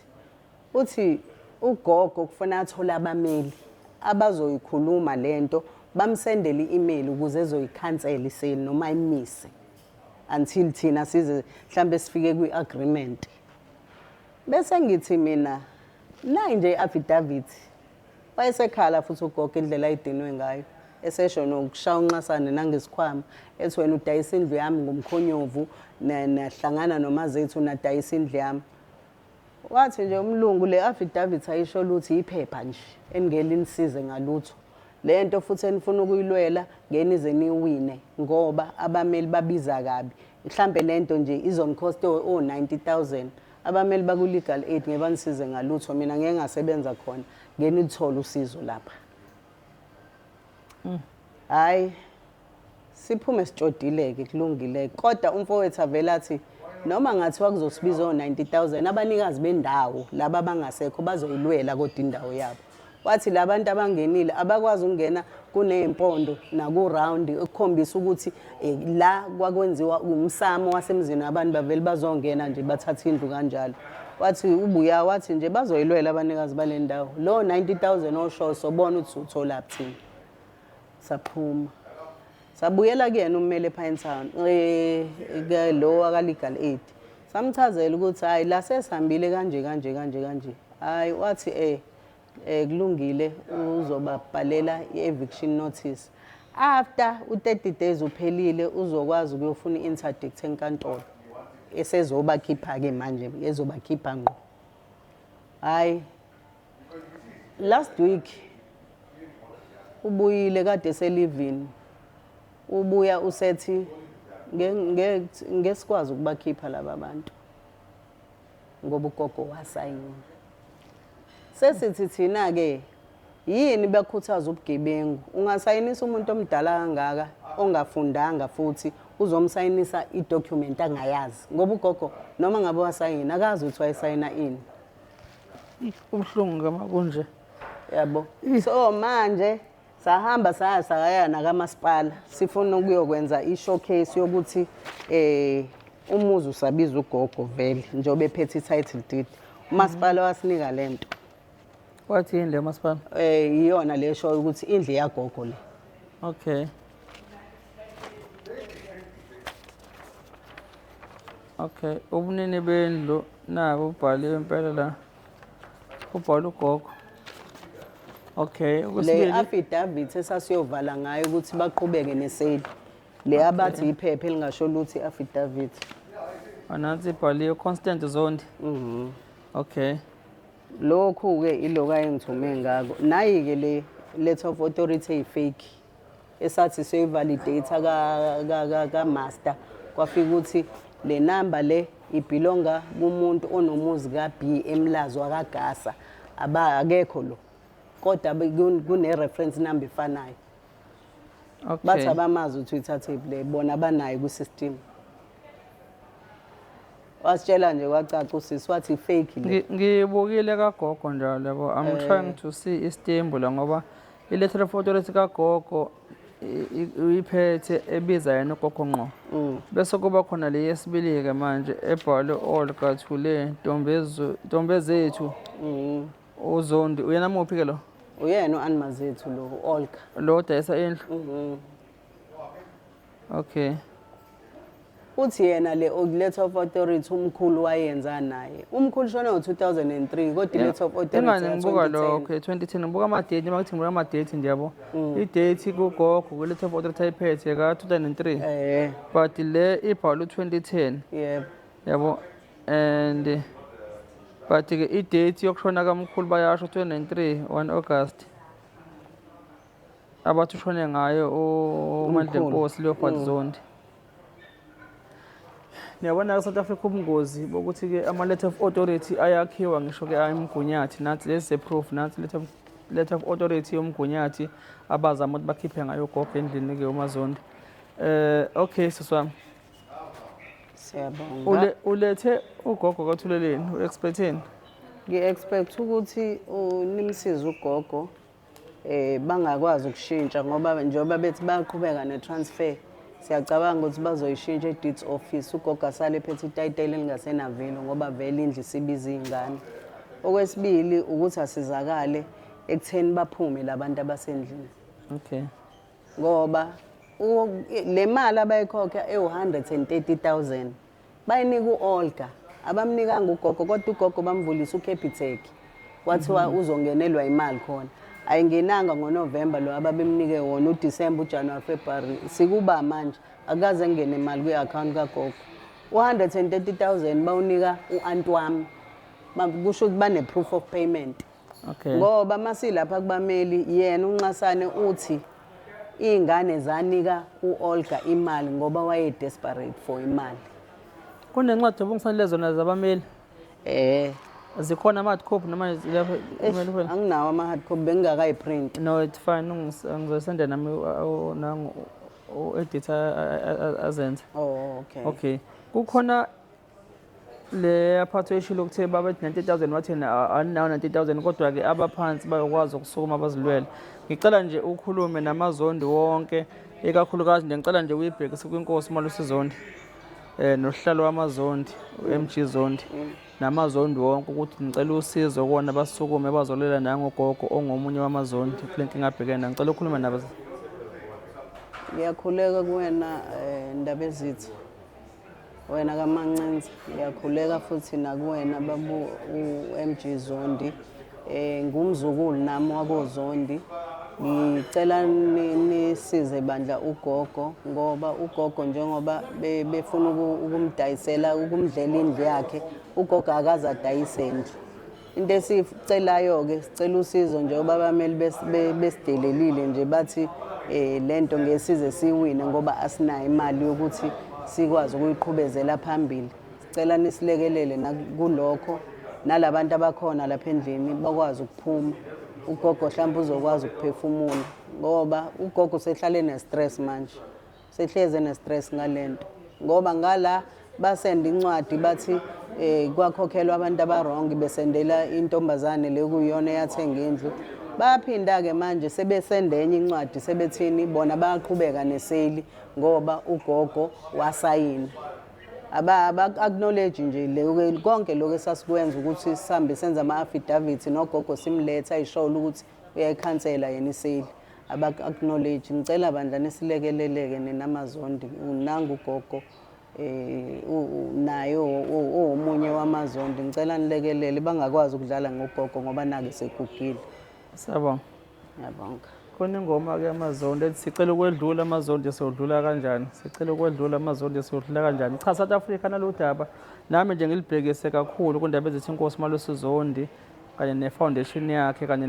Uthi ugogo kufuna athola abameli abazoyikhuluma lento bamsendele i-email ukuze ezoyikhansela isale noma imise until thina size mhlambe sifike kwi-agreement. Bese ngithi mina nayi nje i-affidavit. Wayesekhala futhi ugogo indlela ayidinwe ngayo. Esesho nokushaya uNxasana nangesikhwama ethi wena udayisa indlu yami ngomkhonyovu nahlangana nomazethu nadayisa indlu yami. Wathi nje umlungu le affidavit ayisho ukuthi iphepha nje engeke nisize ngalutho. Lento futhi enifuna ukuyilwela ngenize niwine ngoba abameli babiza kabi. Mhlambe lento nje izonikosta o90,000. Abameli baku legal aid ngeke banisize ngalutho mina ngeke ngasebenza khona ngeke nithola usizo lapha. Hayi siphume sijodileke kulungile kodwa umfowethu avela athi noma ngathiwa kuzosibiza o90,000 abanikazi bendawo laba bangasekho bazoyilwela kodwa indawo yabo. Wathi labantu abangenile abakwazi ukungena kunezimpondo naku-round ukukhombisa ukuthi la kwakwenziwa umsamo wasemzini abantu bavele bazongena nje bathatha indlu kanjalo. Wathi ubuya wathi nje bazoyilwela abanikazi bale ndawo. Lo 90,000 osho sobona ukuthi uthola kuthini. Saphuma. Sabuyela kuyena ummeli ePinetown lo aka legal aid. Samchazela ukuthi hayi la sesihambile kanje. Hayi wathi kulungile uzobabhalela i-eviction notice. After u30 days uphelile uzokwazi ukuyofuna i-interdict enkantolo. Esezobakhipha ke manje ezobakhipha ngqo. Hayi last week ubuyile kade selivini. Ubuya usethi ngesikwazi ukubakhipha laba bantu ngoba ugogo wasayina. Sesithi thina ke yini bakhuthaza ubugebengu ungasayinisa umuntu omdala kangaka ongafundanga futhi uzomsayinisa i-document angayazi ngoba ugogo noma ngabe wasayina akazi ukuthi wayesayina ini. Ubuhlungu ngama kunje yabo. So manje sahamba saya nakamasipala sifuna ukuyokwenza i-showcase yokuthi umuzi usabiza ugogo vele njobe phethe i-title deed. Umasipala wasinika lento. Wathi indle yamasipala iyona le show ukuthi indle yagogo le. Okay. Ubunini bendlu nabo ubhaliwe impela la. Ubhala ugogo. Okay, le affidavit esasiyovala ngayo ukuthi baqhubeke nesale. Le abathi iphepha elingasho lutho i-affidavit. Anansi ibhaliwe Constant Zondi. Okay. Lokhu ke iloka engithume ngako. Nayi ke le letter of authority fake. Esathi seyivalidate ka master kwafika ukuthi le number le ibhilonga kumuntu onomuzi ka-B eMlazi wakagasa akekho lo kodwa kune-reference number efanayo bathi Okay. abamazi ukuthi uyithathephi bona banayo kwi-system wasitshela nje kwacaca usisi wathi i-fake le Ngibukile kagogo njalo yabo. I'm trying to see istembu la ngoba i-letter of authority kagogo uyiphethe ebiza yena ugogo ngqo. Bese kuba khona le yesibili ke manje ebhalwe Olga Thule Ntombezethu uZondi. Uyena muphi ke lo? uyena u-animazethu lo u-olga Lo dayisa indlu. Okay. uthi yena letter of authority umkhulu wayenza naye umkhulu shone ngo-2003 kodwa i-letter of authority Ingane ngibuka ya-2010. lo okay 2010 ngibuka ama-date noma kuthi ngibuka ama-date nje yabo. I-date kugogo ku-letter of authority ayiphethe ka-2003 but le ibhalwe 2010 yebo yabo and but ke i-date yokushona kamkhulu bayasho 2003 1 August abathi ushone ngayo uMandlenkosi Leopold Zondi. Niyabona South Africa ubungozi bokuthi ke ama-letter of authority ayakhiwa ngisho ke ayimgunyathi nathi lezi proof nathi letter of authority yomgunyathi abazama ukuthi bakhiphe ngayo ugogo endlini ke uMazondi. Okay siswami siyabonga ulethe ugogo kaThuleleni u-expecteni. ngi-expect ukuthi nimsize ugogo bangakwazi ukushintsha ngoba njengoba bethi bayaqhubeka ne-transfer siyacabanga ukuthi bazoyishintsha e-deeds office ugogo asale ephethe itayitela elingasenavelo ngoba vele indlu isibiza iy'ngane. Okwesibili ukuthi asizakale ekutheni baphume labantu abasendlini Okay. ngoba le mali abayikhokha ewu-130,000 bayinika u-Olga abamnikanga ugogo kodwa ugogo bamvulisa uCapitec kwathiwa uzongenelwa imali khona ayingenanga ngoNovember lo ababemnike wona uDisemba uJanuary February sikuba manje akaze ngene imali kwi-account kagogo u-130,000 bawunika u-Antwami kusho ukuthi bane-proof of payment. Okay. Ngoba masilapha kubameli yena uNxasane uthi iy'ngane zanika u-Olga imali ngoba waye-desperate for imali. Kunencwadi obungifanele zona zabameli zikhona ama-hard copy noma lapha email kuphela? Anginawo ama-hard copy bengingakayiprint. No, it's fine. Ngizosenda nami nangu u-editor azenze. Oh okay. Okay. Kukhona le aphatho eshilo ukuthe babethi 90,000 wathina anawo 90,000 kodwa ke abaphansi bayokwazi ukusukuma bazilwele. Ngicela nje ukhulume namazondi wonke ekakhulukazi nje ngicela nje uyibhekise kwinkosi Malusi Zondi nohlalo wamazondi uMG Zondi namazondi wonke ukuthi ngicela usizo kuona basukume bazolela nangogogo ongomunye wamazondi kule nkinga abhekene. Ngicela ukhulume nabo. Ngiyakhuleka kuwena Ndaba Ezitha wena kaMancinzi ngiyakhuleka futhi nakuwena babu uMG Zondi ngumzukulu nami wakoZondi ngicela nisize bandla ugogo ngoba ugogo njengoba befuna ukumdayisela ukumdlela indlu yakhe ugogo akaze adayise indlu. Into esicelayo ke sicela usizo njengoba abameli besidelelile nje bathi lento ngesize siwine ngoba asinayo imali yokuthi sikwazi ukuyiqhubezela phambili. Sicela nisilekelele nakulokho nalabantu abakhona lapha endlini bakwazi ukuphuma ugogo mhlawumbe uzokwazi ukuphefumula ngoba ugogo sehlale ne-stress manje sehleze ne-stress ngalento ngoba ngala basenda incwadi bathi kwakhokhelwa abantu abarong besendela intombazane le kuyiyona eyathenga indlu baphinda-ke manje sebesenda enye incwadi sebethini bona bayaqhubeka neseli ngoba ugogo wasayina aba-acknowledge nje konke lokho esasikwenza ukuthi sihambe senza ama-affidavit nogogo simletha ayishola ukuthi uyayikhansela yena iseli aba-acknowledge. Ngicela bandla nisilekeleleke nenamazondi nangugogo naye omunye wamazondi ngicela nilekelele bangakwazi ukudlala ngogogo ngoba nake segugile. Siyabonga. Ngiyabonga. Khona ingoma-ke amazondi ethi sicela ukwedlula amazondi siyodlula kanjani, sicela ukwedlula amazondi siyodlula kanjani. Cha, South Africa nalo daba nami nje ngilibhekise kakhulu kundaba ezithi inkosi Malusi Zondi kanye ne-foundation yakhe kanye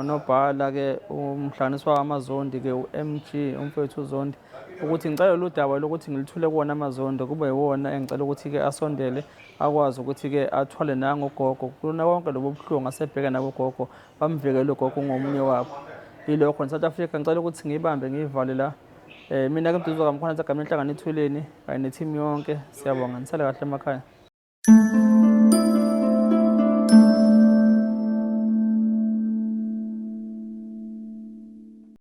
nobhala-ke umhlanganisi wamazondi-ke u-MG umfowethu uZondi ukuthi ngicela lolu daba lokuthi ngilithule kuwona amazondi kube yiwona engicela ukuthi-ke asondele akwazi ukuthi-ke athwale nangogogo kulona konke lobo buhlungu asebheke nabo ugogo bamvikele ugogo ngomunye wabo. Yilokho South Africa ngicela ukuthi ngiyibambe ngiyivale la. Mina-ke Mduduzo kaMkhwanazi egameni lenhlangano Ithuleni kanye nethimu yonke siyabonga nisale kahle emakhaya.